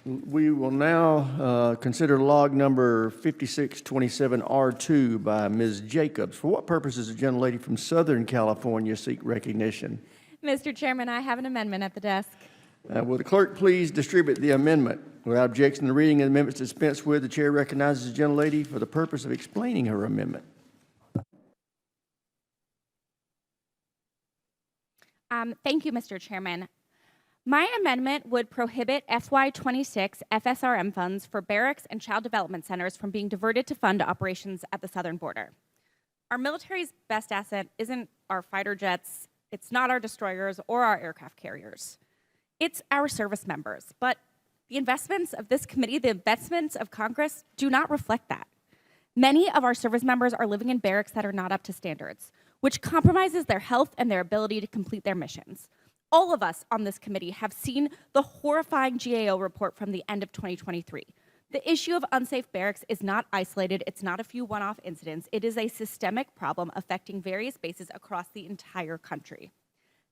We will now consider log number 5627R2 by Ms. Jacobs. For what purpose does the gentlelady from Southern California seek recognition? Mr. Chairman, I have an amendment at the desk. Will the clerk please distribute the amendment? Without objection, the reading of the amendment is dispensed with. The chair recognizes the gentlelady for the purpose of explaining her amendment. Thank you, Mr. Chairman. My amendment would prohibit FY26 FSRM funds for barracks and child development centers from being diverted to fund operations at the southern border. Our military's best asset isn't our fighter jets, it's not our destroyers or our aircraft carriers. It's our service members, but the investments of this committee, the investments of Congress, do not reflect that. Many of our service members are living in barracks that are not up to standards, which compromises their health and their ability to complete their missions. All of us on this committee have seen the horrifying GAO report from the end of 2023. The issue of unsafe barracks is not isolated. It's not a few one-off incidents. It is a systemic problem affecting various bases across the entire country.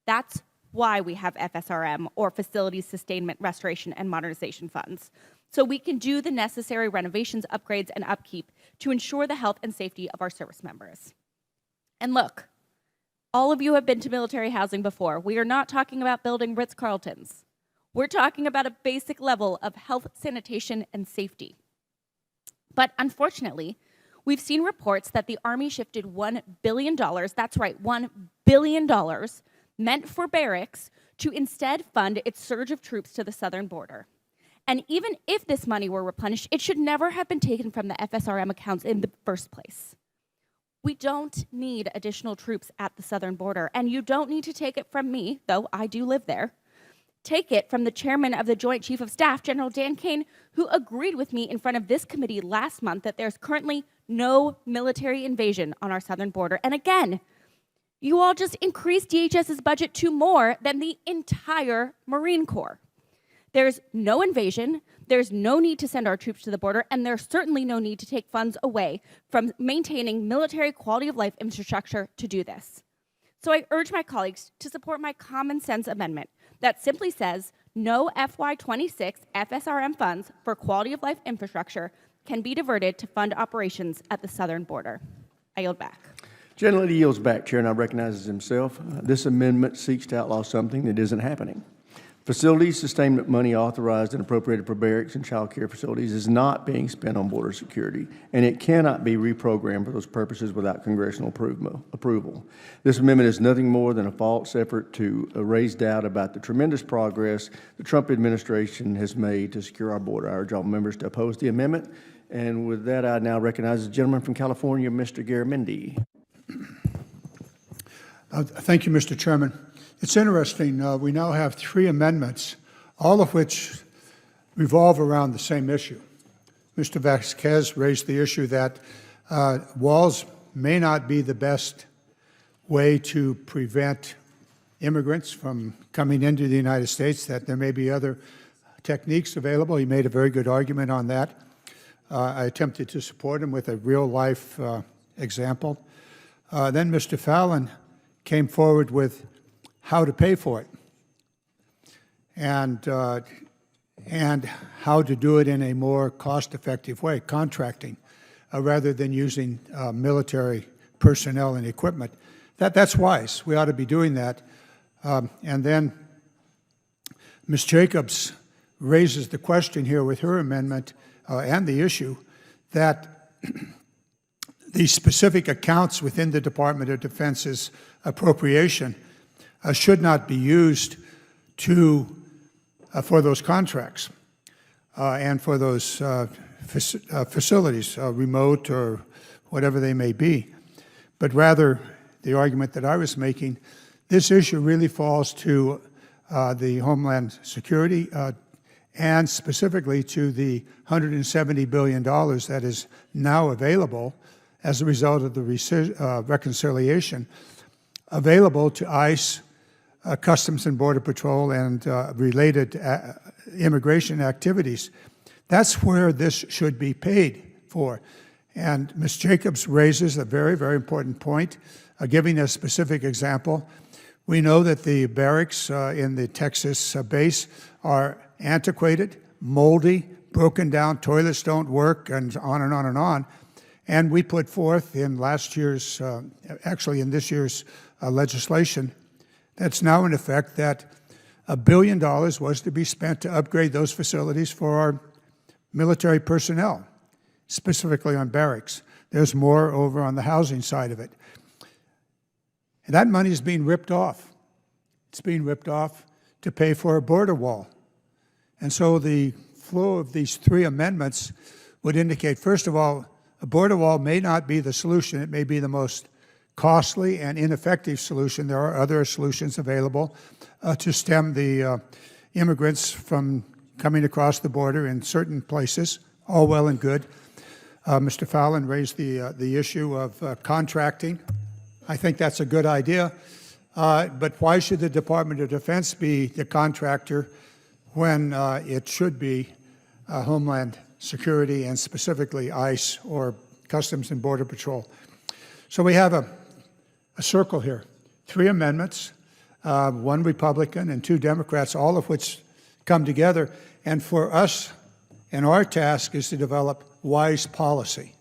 That's why we have FSRM, or Facilities Sustainment, Restoration, and Modernization Funds, so we can do the necessary renovations, upgrades, and upkeep to ensure the health and safety of our service members. And look, all of you have been to military housing before. We are not talking about building Ritz-Carltons. We're talking about a basic level of health, sanitation, and safety. But unfortunately, we've seen reports that the Army shifted $1 billion, that's right, $1 billion, meant for barracks to instead fund its surge of troops to the southern border. And even if this money were replenished, it should never have been taken from the FSRM accounts in the first place. We don't need additional troops at the southern border, and you don't need to take it from me, though I do live there. Take it from the chairman of the Joint Chief of Staff, General Dan Kane, who agreed with me in front of this committee last month that there's currently no military invasion on our southern border. And again, you all just increased DHS's budget to more than the entire Marine Corps. There's no invasion, there's no need to send our troops to the border, and there's certainly no need to take funds away from maintaining military quality of life infrastructure to do this. So I urge my colleagues to support my common sense amendment that simply says no FY26 FSRM funds for quality of life infrastructure can be diverted to fund operations at the southern border. I yield back. Gentlelady yields back. Chair now recognizes himself. This amendment seeks to outlaw something that isn't happening. Facilities sustainment money authorized and appropriated for barracks and child care facilities is not being spent on border security, and it cannot be reprogrammed for those purposes without congressional approval. This amendment is nothing more than a false effort to raise doubt about the tremendous progress the Trump administration has made to secure our border. I urge all members to oppose the amendment. And with that, I now recognize the gentleman from California, Mr. Garamendi. Thank you, Mr. Chairman. It's interesting, we now have 3 amendments, all of which revolve around the same issue. Mr. Vasquez raised the issue that walls may not be the best way to prevent immigrants from coming into the United States, that there may be other techniques available. He made a very good argument on that. I attempted to support him with a real-life example. Then Mr. Fallon came forward with how to pay for it, and how to do it in a more cost-effective way, contracting, rather than using military personnel and equipment. That's wise. We ought to be doing that. And then Ms. Jacobs raises the question here with her amendment and the issue that the specific accounts within the Department of Defense's appropriation should not be used for those contracts and for those facilities, remote or whatever they may be. But rather, the argument that I was making, this issue really falls to the Homeland Security and specifically to the $170 billion that is now available as a result of the reconciliation, available to ICE, Customs and Border Patrol, and related immigration activities. That's where this should be paid for. And Ms. Jacobs raises a very, very important point, giving a specific example. We know that the barracks in the Texas base are antiquated, moldy, broken down, toilets don't work, and on and on and on. And we put forth in last year's, actually in this year's legislation that's now in effect, that $1 billion was to be spent to upgrade those facilities for our military personnel, specifically on barracks. There's more over on the housing side of it. And that money is being ripped off. It's being ripped off to pay for a border wall. And so the flow of these three amendments would indicate, first of all, a border wall may not be the solution. It may be the most costly and ineffective solution. There are other solutions available to stem the immigrants from coming across the border in certain places, all well and good. Mr. Fallon raised the issue of contracting. I think that's a good idea. But why should the Department of Defense be the contractor when it should be Homeland Security and specifically ICE or Customs and Border Patrol? So we have a circle here, three amendments, one Republican and two Democrats, all of which come together. And for us, and our task is to develop wise policy,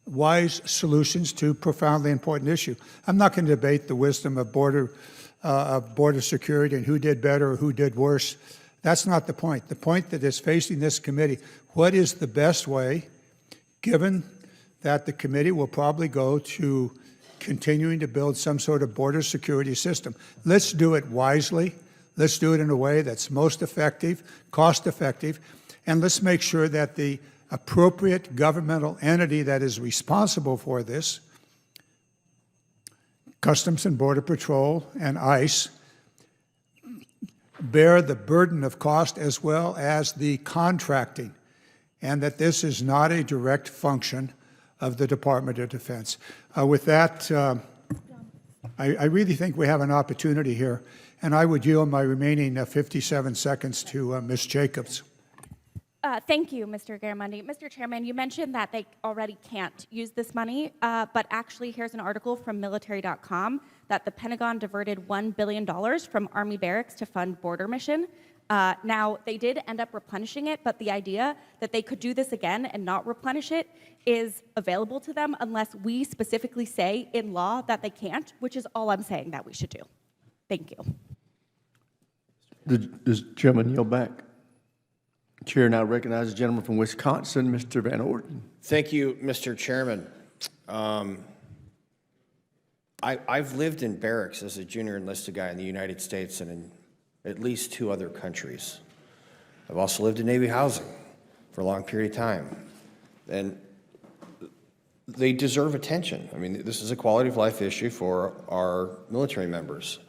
wise solutions to profoundly important issue. I'm not going to debate the wisdom of border security and who did better or who did worse. That's not the point. The point that is facing this committee, what is the best way, given that the committee will probably go to continuing to build some sort of border security system. Let's do it wisely. Let's do it in a way that's most effective, cost effective, and let's make sure that the appropriate governmental entity that is responsible for this, Customs and Border Patrol and ICE, bear the burden of cost as well as the contracting, and that this is not a direct function of the Department of Defense. With that, I really think we have an opportunity here, and I would yield my remaining 57 seconds to Ms. Jacobs. Thank you, Mr. Garamendi. Mr. Chairman, you mentioned that they already can't use this money, but actually here's an article from military.com that the Pentagon diverted $1 billion from Army barracks to fund border mission. Now, they did end up replenishing it, but the idea that they could do this again and not replenish it is available to them unless we specifically say in law that they can't, which is all I'm saying that we should do. Thank you. Does the chairman yield back? Chair now recognizes the gentleman from Wisconsin, Mr. Van Orden. Thank you, Mr. Chairman. I've lived in barracks as a junior enlisted guy in the United States and in at least 2 other countries. I've also lived in Navy housing for a long period of time. And they deserve attention. I mean, this is a quality of life issue for our military members.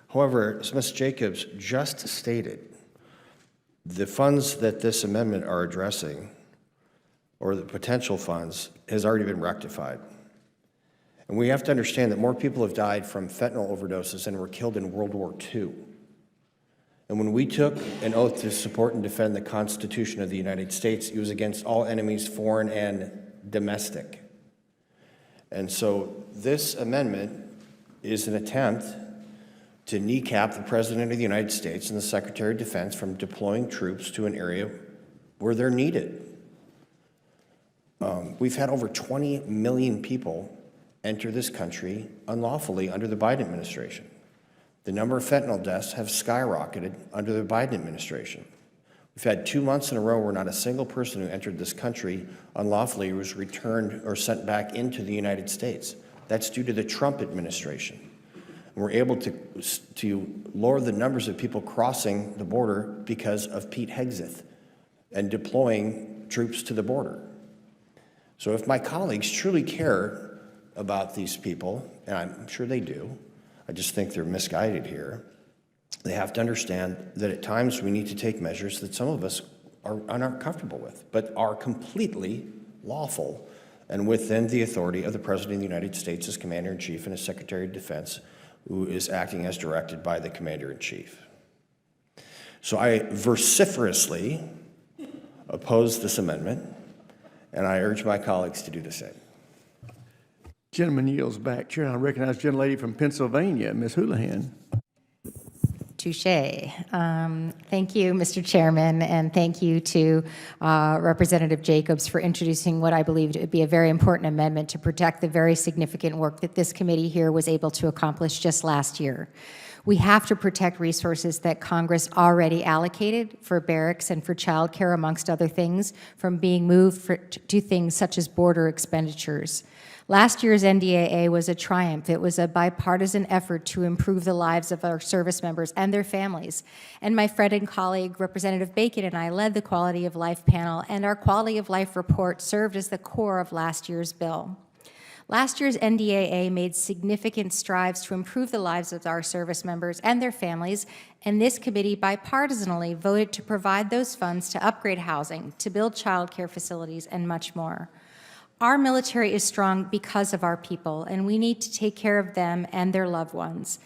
However, as Ms. Jacobs just stated, the funds that this amendment are addressing, or the potential funds, has already been rectified. And we have to understand that more people have died from fentanyl overdoses than were killed in World War II. And when we took an oath to support and defend the Constitution of the United States, it was against all enemies, foreign and domestic. And so this amendment is an attempt to kneecap the President of the United States and the Secretary of Defense from deploying troops to an area where they're needed. We've had over 20 million people enter this country unlawfully under the Biden administration. The number of fentanyl deaths have skyrocketed under the Biden administration. We've had 2 months in a row where not a single person who entered this country unlawfully was returned or sent back into the United States. That's due to the Trump administration. And we're able to lower the numbers of people crossing the border because of Pete Hegseth and deploying troops to the border. So if my colleagues truly care about these people, and I'm sure they do, I just think they're misguided here, they have to understand that at times we need to take measures that some of us aren't comfortable with, but are completely lawful and within the authority of the President of the United States as Commander-in-Chief and as Secretary of Defense, who is acting as directed by the Commander-in-Chief. So I vociferously oppose this amendment, and I urge my colleagues to do the same. Gentleman yields back. Chair, I recognize the gentlelady from Pennsylvania, Ms. Houlihan. Touche. Thank you, Mr. Chairman, and thank you to Representative Jacobs for introducing what I believe to be a very important amendment to protect the very significant work that this committee here was able to accomplish just last year. We have to protect resources that Congress already allocated for barracks and for childcare, amongst other things, from being moved to things such as border expenditures. Last year's NDAA was a triumph. It was a bipartisan effort to improve the lives of our service members and their families. And my friend and colleague, Representative Bacon, and I led the Quality of Life panel, and our Quality of Life report served as the core of last year's bill. Last year's NDAA made significant strides to improve the lives of our service members and their families, and this committee bipartisanly voted to provide those funds to upgrade housing, to build child care facilities, and much more. Our military is strong because of our people, and we need to take care of them and their loved ones.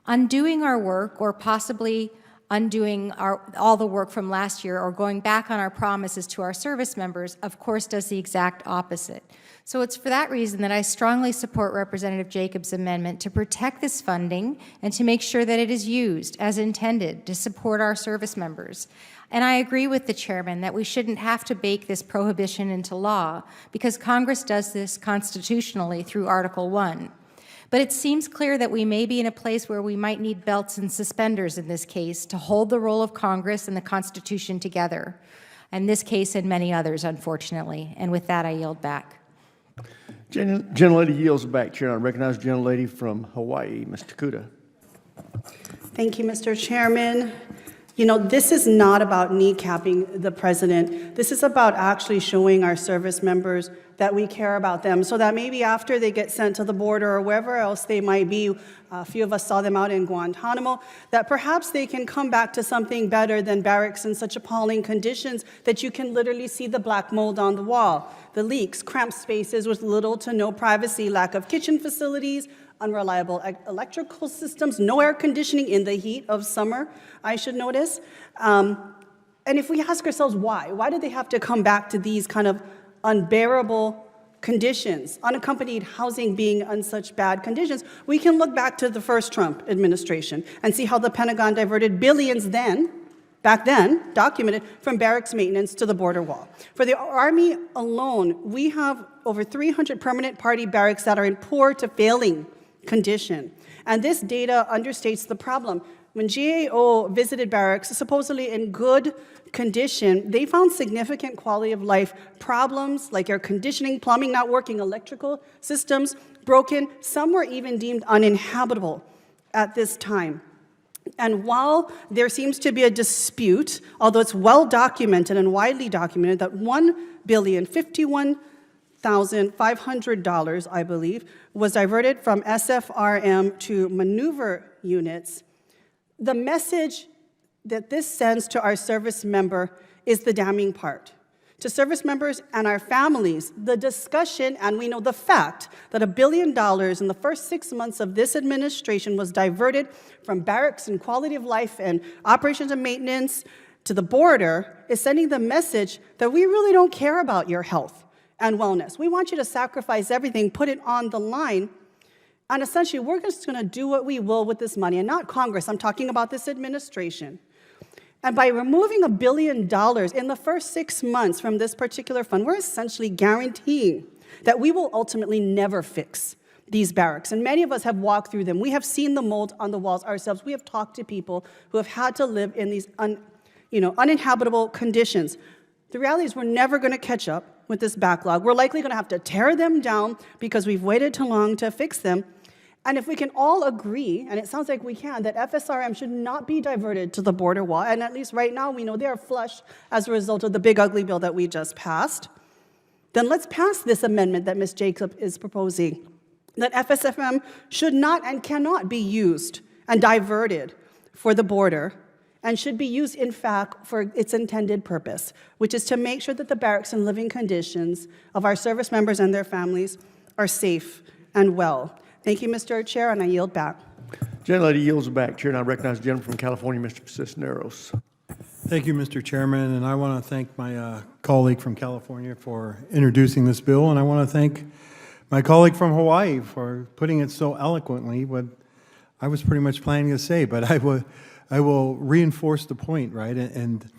Undoing our work, or possibly undoing all the work from last year, or going back on our promises to our service members, of course, does the exact opposite. So it's for that reason that I strongly support Representative Jacobs' amendment to protect this funding and to make sure that it is used as intended to support our service members. And I agree with the chairman that we shouldn't have to bake this prohibition into law, because Congress does this constitutionally through Article 1. But it seems clear that we may be in a place where we might need belts and suspenders in this case to hold the role of Congress and the Constitution together. In this case and many others, unfortunately. And with that, I yield back. Gentlelady yields back, Chair. I recognize the gentlelady from Hawaii, Ms. Takuda. Thank you, Mr. Chairman. You know, this is not about kneecapping the president. This is about actually showing our service members that we care about them, so that maybe after they get sent to the border or wherever else they might be, a few of us saw them out in Guantanamo, that perhaps they can come back to something better than barracks in such appalling conditions that you can literally see the black mold on the wall, the leaks, cramped spaces with little to no privacy, lack of kitchen facilities, unreliable electrical systems, no air conditioning in the heat of summer, I should notice. And if we ask ourselves why did they have to come back to these kind of unbearable conditions, unaccompanied housing being in such bad conditions, we can look back to the first Trump administration and see how the Pentagon diverted billions back then, documented, from barracks maintenance to the border wall. For the Army alone, we have over 300 permanent party barracks that are in poor to failing condition. And this data understates the problem. When GAO visited barracks, supposedly in good condition, they found significant quality of life problems like air conditioning, plumbing not working, electrical systems broken. Some were even deemed uninhabitable at this time. And while there seems to be a dispute, although it's well documented and widely documented, that $1,051,500, I believe, was diverted from SFRM to maneuver units, the message that this sends to our service member is the damning part. To service members and our families, the discussion, and we know the fact that $1 billion in the first 6 months of this administration was diverted from barracks and quality of life and operations and maintenance to the border, is sending the message that we really don't care about your health and wellness. We want you to sacrifice everything, put it on the line, and essentially we're just going to do what we will with this money, and not Congress. I'm talking about this administration. And by removing $1 billion in the first 6 months from this particular fund, we're essentially guaranteeing that we will ultimately never fix these barracks. And many of us have walked through them. We have seen the mold on the walls ourselves. We have talked to people who have had to live in these uninhabitable conditions. The reality is we're never going to catch up with this backlog. We're likely going to have to tear them down because we've waited too long to fix them. And if we can all agree, and it sounds like we can, that FSRM should not be diverted to the border wall, and at least right now we know they are flush as a result of the big ugly bill that we just passed, then let's pass this amendment that Ms. Jacobs is proposing, that FSFM should not and cannot be used and diverted for the border, and should be used, in fact, for its intended purpose, which is to make sure that the barracks and living conditions of our service members and their families are safe and well. Thank you, Mr. Chair, and I yield back. Gentlelady yields back, Chair, and I recognize the gentleman from California, Mr. Cisneros. Thank you, Mr. Chairman, and I want to thank my colleague from California for introducing this bill, and I want to thank my colleague from Hawaii for putting it so eloquently, what I was pretty much planning to say, but I will reinforce the point, right? And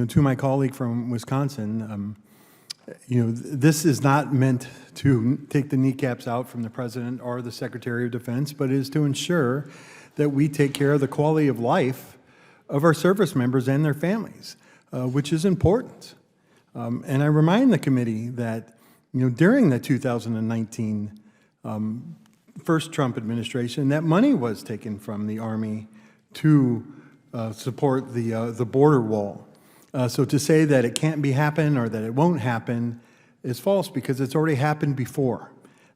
to my colleague from Wisconsin, this is not meant to take the kneecaps out from the President or the Secretary of Defense, but is to ensure that we take care of the quality of life of our service members and their families, which is important. And I remind the committee that, during the 2019 first Trump administration, that money was taken from the Army to support the border wall. So to say that it can't be happen or that it won't happen is false, because it's already happened before.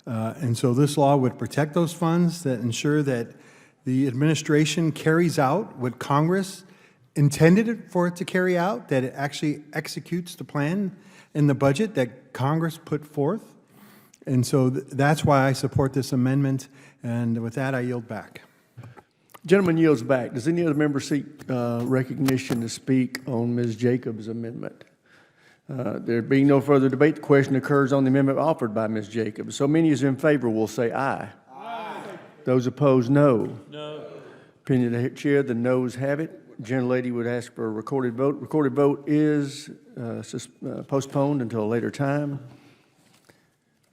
And so this law would protect those funds, that ensure that the administration carries out what Congress intended for it to carry out, that it actually executes the plan and the budget that Congress put forth. And so that's why I support this amendment. And with that, I yield back. Gentleman yields back. Does any other member seek recognition to speak on Ms. Jacobs' amendment? There being no further debate, the question occurs on the amendment offered by Ms. Jacobs. So many as in favor will say aye. Aye. Those opposed, no. No. Opinion of the chair, the noes have it. Gentlelady would ask for a recorded vote. Recorded vote is postponed until a later time.